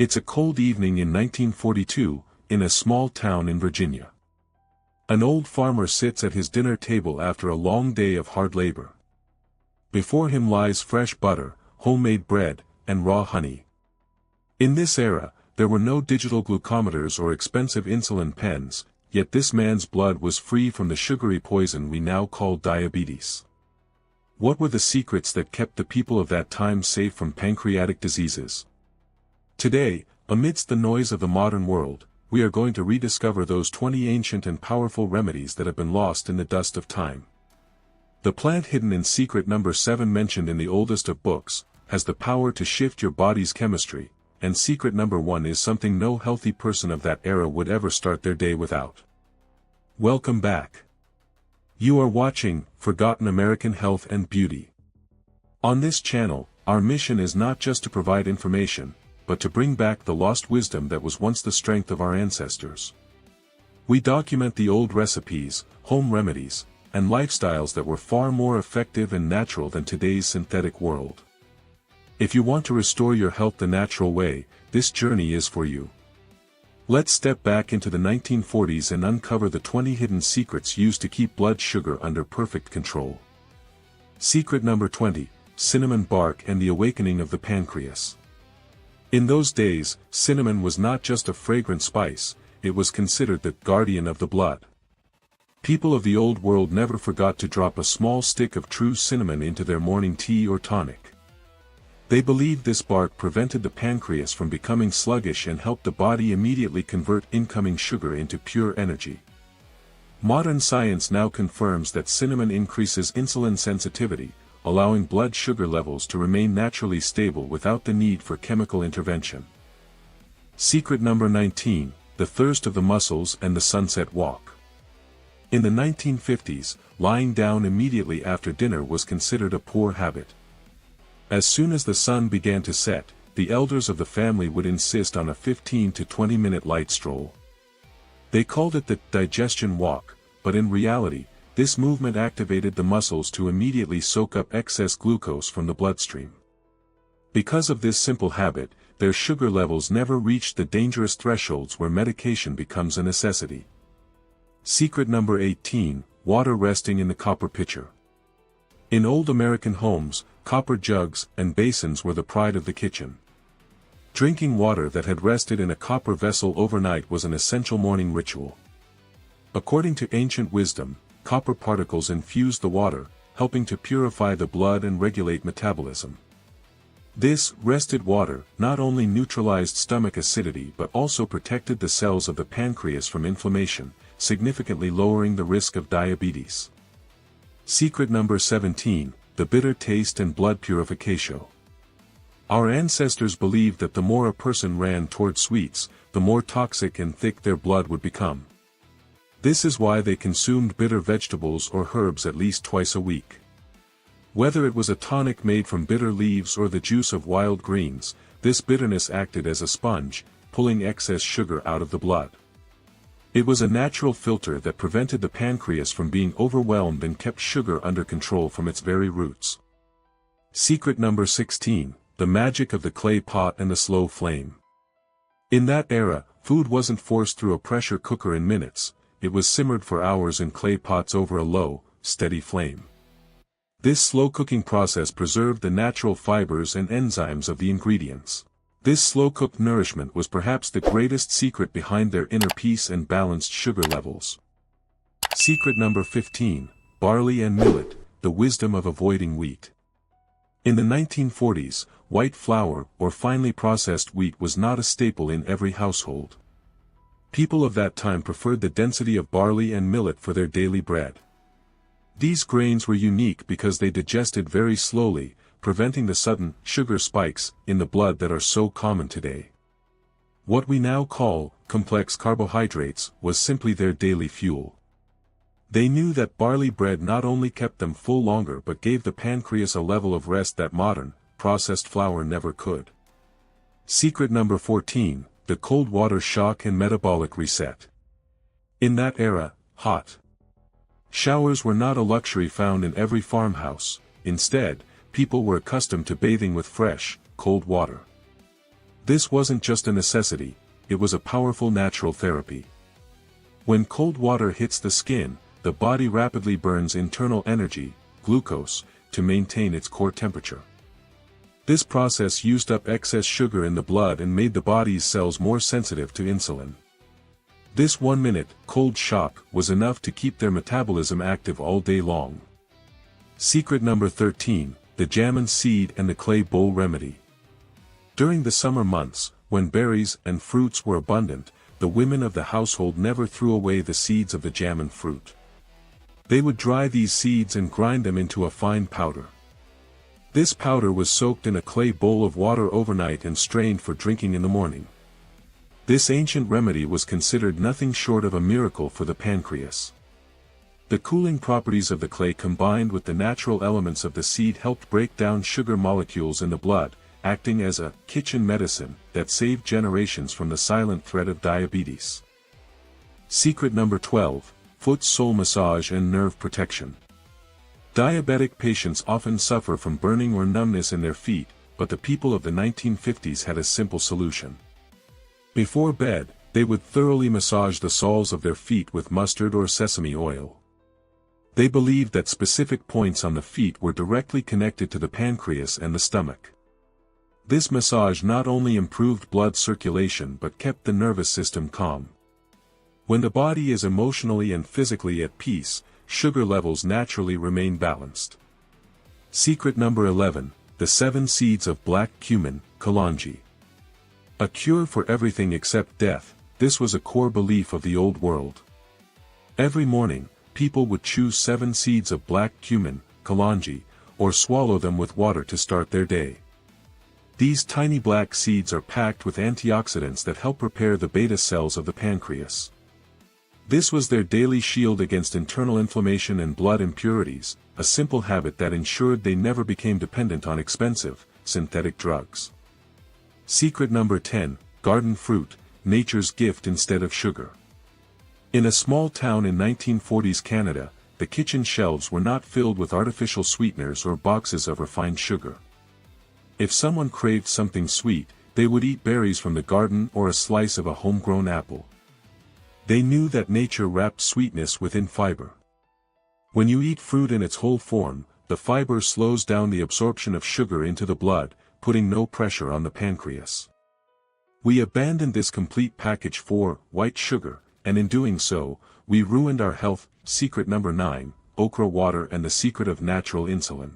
It's a cold evening in 1942, in a small town in Virginia. An old farmer sits at his dinner table after a long day of hard labor. Before him lies fresh butter, homemade bread, and raw honey. In this era, there were no digital glucometers or expensive insulin pens, yet this man's blood was free from the sugary poison we now call diabetes. What were the secrets that kept the people of that time safe from pancreatic diseases? Today, amidst the noise of the modern world, we are going to rediscover those 20 ancient and powerful remedies that have been lost in the dust of time. The plant hidden in secret number 7 mentioned in the oldest of books, has the power to shift your body's chemistry, and secret number 1 is something no healthy person of that era would ever start their day without. Welcome back. You are watching Forgotten American Health and Beauty. On this channel, our mission is not just to provide information, but to bring back the lost wisdom that was once the strength of our ancestors. We document the old recipes, home remedies, and lifestyles that were far more effective and natural than today's synthetic world. If you want to restore your health the natural way, this journey is for you. Let's step back into the 1940s and uncover the 20 hidden secrets used to keep blood sugar under perfect control. Secret number 20, cinnamon bark and the awakening of the pancreas. In those days, cinnamon was not just a fragrant spice, it was considered the guardian of the blood. People of the old world never forgot to drop a small stick of true cinnamon into their morning tea or tonic. They believed this bark prevented the pancreas from becoming sluggish and helped the body immediately convert incoming sugar into pure energy. Modern science now confirms that cinnamon increases insulin sensitivity, allowing blood sugar levels to remain naturally stable without the need for chemical intervention. Secret number 19, the thirst of the muscles and the sunset walk. In the 1950s, lying down immediately after dinner was considered a poor habit. As soon as the sun began to set, the elders of the family would insist on a 15 to 20-minute light stroll. They called it the digestion walk, but in reality, this movement activated the muscles to immediately soak up excess glucose from the bloodstream. Because of this simple habit, their sugar levels never reached the dangerous thresholds where medication becomes a necessity. Secret number 18, water resting in the copper pitcher. In old American homes, copper jugs and basins were the pride of the kitchen. Drinking water that had rested in a copper vessel overnight was an essential morning ritual. According to ancient wisdom, copper particles infused the water, helping to purify the blood and regulate metabolism. This rested water not only neutralized stomach acidity but also protected the cells of the pancreas from inflammation, significantly lowering the risk of diabetes. Secret number 17, the bitter taste and blood purification. Our ancestors believed that the more a person ran toward sweets, the more toxic and thick their blood would become. This is why they consumed bitter vegetables or herbs at least twice a week. Whether it was a tonic made from bitter leaves or the juice of wild greens, this bitterness acted as a sponge, pulling excess sugar out of the blood. It was a natural filter that prevented the pancreas from being overwhelmed and kept sugar under control from its very roots. Secret number 16, the magic of the clay pot and the slow flame. In that era, food wasn't forced through a pressure cooker in minutes. It was simmered for hours in clay pots over a low, steady flame. This slow cooking process preserved the natural fibers and enzymes of the ingredients. This slow-cooked nourishment was perhaps the greatest secret behind their inner peace and balanced sugar levels. Secret number 15, barley and millet, the wisdom of avoiding wheat. In the 1940s, white flour or finely processed wheat was not a staple in every household. People of that time preferred the density of barley and millet for their daily bread. These grains were unique because they digested very slowly, preventing the sudden sugar spikes in the blood that are so common today. What we now call complex carbohydrates was simply their daily fuel. They knew that barley bread not only kept them full longer but gave the pancreas a level of rest that modern, processed flour never could. Secret number 14, the cold water shock and metabolic reset. In that era, hot showers were not a luxury found in every farmhouse. Instead, people were accustomed to bathing with fresh, cold water. This wasn't just a necessity, it was a powerful natural therapy. When cold water hits the skin, the body rapidly burns internal energy, glucose, to maintain its core temperature. This process used up excess sugar in the blood and made the body's cells more sensitive to insulin. This 1-minute, cold shock was enough to keep their metabolism active all day long. Secret number 13, the jamon seed and the clay bowl remedy. During the summer months, when berries and fruits were abundant, the women of the household never threw away the seeds of the jamon fruit. They would dry these seeds and grind them into a fine powder. This powder was soaked in a clay bowl of water overnight and strained for drinking in the morning. This ancient remedy was considered nothing short of a miracle for the pancreas. The cooling properties of the clay combined with the natural elements of the seed helped break down sugar molecules in the blood, acting as a kitchen medicine that saved generations from the silent threat of diabetes. Secret number 12, foot sole massage and nerve protection. Diabetic patients often suffer from burning or numbness in their feet, but the people of the 1950s had a simple solution. Before bed, they would thoroughly massage the soles of their feet with mustard or sesame oil. They believed that specific points on the feet were directly connected to the pancreas and the stomach. This massage not only improved blood circulation but kept the nervous system calm. When the body is emotionally and physically at peace, sugar levels naturally remain balanced. Secret number 11, the 7 seeds of black cumin, kalonji. A cure for everything except death, this was a core belief of the old world. Every morning, people would choose 7 seeds of black cumin, kalonji, or swallow them with water to start their day. These tiny black seeds are packed with antioxidants that help repair the beta cells of the pancreas. This was their daily shield against internal inflammation and blood impurities, a simple habit that ensured they never became dependent on expensive, synthetic drugs. Secret number 10, garden fruit, nature's gift instead of sugar. In a small town in 1940s Canada, the kitchen shelves were not filled with artificial sweeteners or boxes of refined sugar. If someone craved something sweet, they would eat berries from the garden or a slice of a homegrown apple. They knew that nature wrapped sweetness within fiber. When you eat fruit in its whole form, the fiber slows down the absorption of sugar into the blood, putting no pressure on the pancreas. We abandoned this complete package for white sugar, and in doing so, we ruined our health. Secret number 9, okra water and the secret of natural insulin.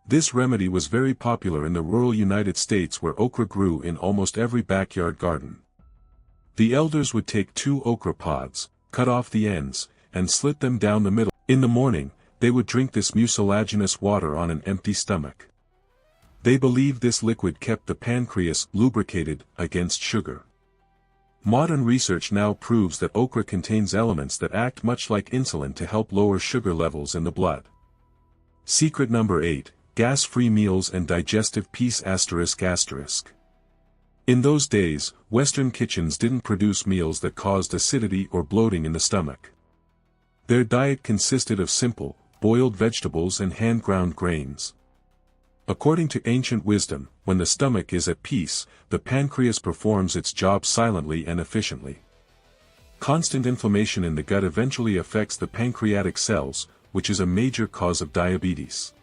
This remedy was very popular in the rural United States where okra grew in almost every backyard garden. The elders would take 2 okra pods, cut off the ends, and slit them down the middle. In the morning, they would drink this mucilaginous water on an empty stomach. They believed this liquid kept the pancreas lubricated against sugar. Modern research now proves that okra contains elements that act much like insulin to help lower sugar levels in the blood. Secret number 8, gas-free meals and digestive peace ***. In those days, Western kitchens didn't produce meals that caused acidity or bloating in the stomach. Their diet consisted of simple, boiled vegetables and hand-ground grains. According to ancient wisdom, when the stomach is at peace, the pancreas performs its job silently and efficiently. Constant inflammation in the gut eventually affects the pancreatic cells, which is a major cause of diabetes.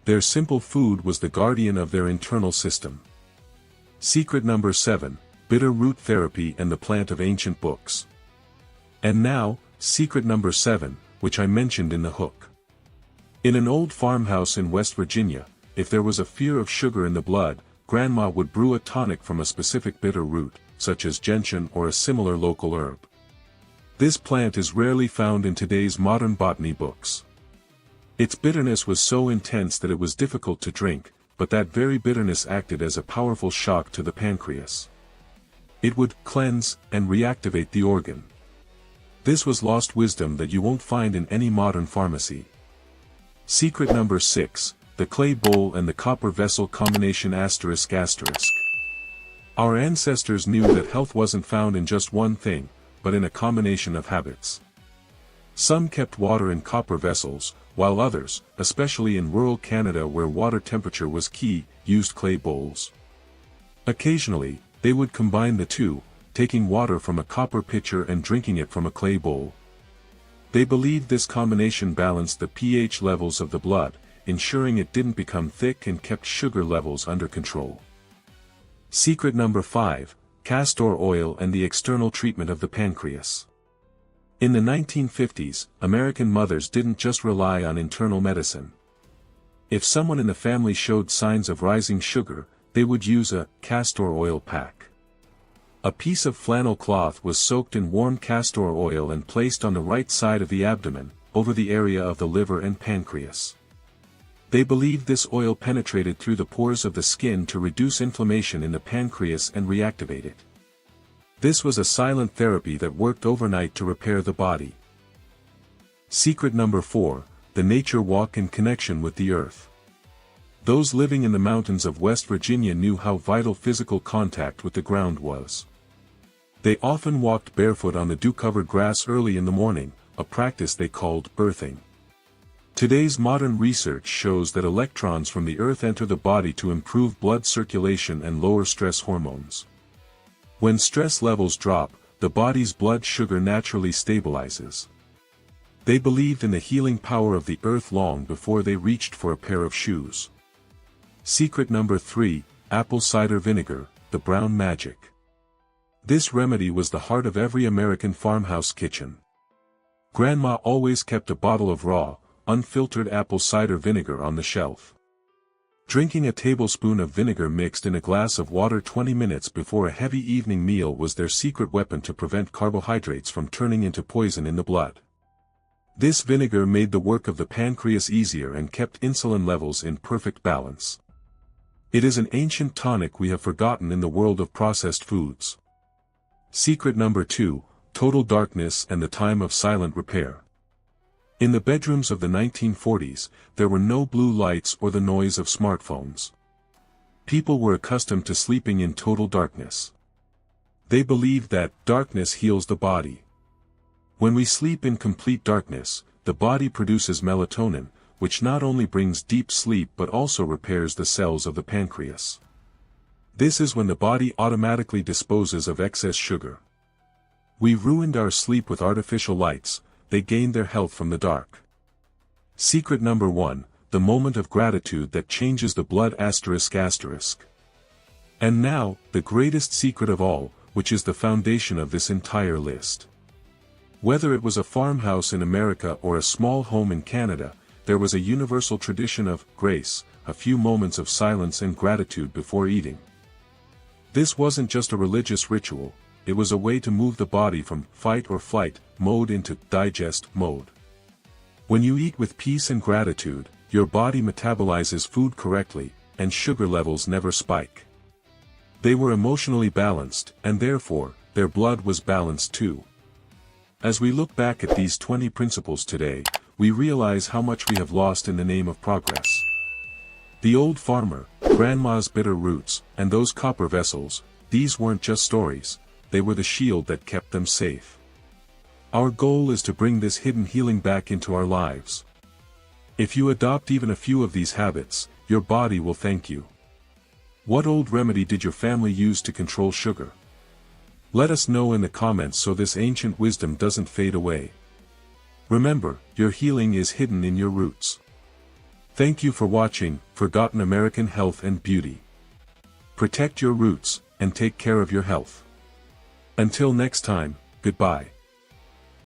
Their simple food was the guardian of their internal system. Secret number 7, bitter root therapy and the plant of ancient books. And now, secret number 7, which I mentioned in the hook. In an old farmhouse in West Virginia, if there was a fear of sugar in the blood, Grandma would brew a tonic from a specific bitter root, such as gentian or a similar local herb. This plant is rarely found in today's modern botany books. Its bitterness was so intense that it was difficult to drink, but that very bitterness acted as a powerful shock to the pancreas. It would cleanse and reactivate the organ. This was lost wisdom that you won't find in any modern pharmacy. Secret number 6, the clay bowl and the copper vessel combination ***. Our ancestors knew that health wasn't found in just one thing, but in a combination of habits. Some kept water in copper vessels, while others, especially in rural Canada where water temperature was key, used clay bowls. Occasionally, they would combine the two, taking water from a copper pitcher and drinking it from a clay bowl. They believed this combination balanced the pH levels of the blood, ensuring it didn't become thick and kept sugar levels under control. Secret number 5, castor oil and the external treatment of the pancreas. In the 1950s, American mothers didn't just rely on internal medicine. If someone in the family showed signs of rising sugar, they would use a castor oil pack. A piece of flannel cloth was soaked in warm castor oil and placed on the right side of the abdomen, over the area of the liver and pancreas. They believed this oil penetrated through the pores of the skin to reduce inflammation in the pancreas and reactivate it. This was a silent therapy that worked overnight to repair the body. Secret number 4, the nature walk in connection with the earth. Those living in the mountains of West Virginia knew how vital physical contact with the ground was. They often walked barefoot on the dew-covered grass early in the morning, a practice they called earthing. Today's modern research shows that electrons from the earth enter the body to improve blood circulation and lower stress hormones. When stress levels drop, the body's blood sugar naturally stabilizes. They believed in the healing power of the earth long before they reached for a pair of shoes. Secret number 3, apple cider vinegar, the brown magic. This remedy was the heart of every American farmhouse kitchen. Grandma always kept a bottle of raw, unfiltered apple cider vinegar on the shelf. Drinking a tablespoon of vinegar mixed in a glass of water 20 minutes before a heavy evening meal was their secret weapon to prevent carbohydrates from turning into poison in the blood. This vinegar made the work of the pancreas easier and kept insulin levels in perfect balance. It is an ancient tonic we have forgotten in the world of processed foods. Secret number 2, total darkness and the time of silent repair. In the bedrooms of the 1940s, there were no blue lights or the noise of smartphones. People were accustomed to sleeping in total darkness. They believed that darkness heals the body. When we sleep in complete darkness, the body produces melatonin, which not only brings deep sleep but also repairs the cells of the pancreas. This is when the body automatically disposes of excess sugar. We ruined our sleep with artificial lights, they gained their health from the dark. Secret number 1, the moment of gratitude that changes the blood ***. And now, the greatest secret of all, which is the foundation of this entire list. Whether it was a farmhouse in America or a small home in Canada, there was a universal tradition of grace, a few moments of silence and gratitude before eating. This wasn't just a religious ritual, it was a way to move the body from fight or flight mode into digest mode. When you eat with peace and gratitude, your body metabolizes food correctly, and sugar levels never spike. They were emotionally balanced, and therefore, their blood was balanced too. As we look back at these 20 principles today, we realize how much we have lost in the name of progress. The old farmer, grandma's bitter roots, and those copper vessels, these weren't just stories, they were the shield that kept them safe. Our goal is to bring this hidden healing back into our lives. If you adopt even a few of these habits, your body will thank you. What old remedy did your family use to control sugar? Let us know in the comments so this ancient wisdom doesn't fade away. Remember, your healing is hidden in your roots. Thank you for watching Forgotten American Health and Beauty. Protect your roots, and take care of your health. Until next time, goodbye.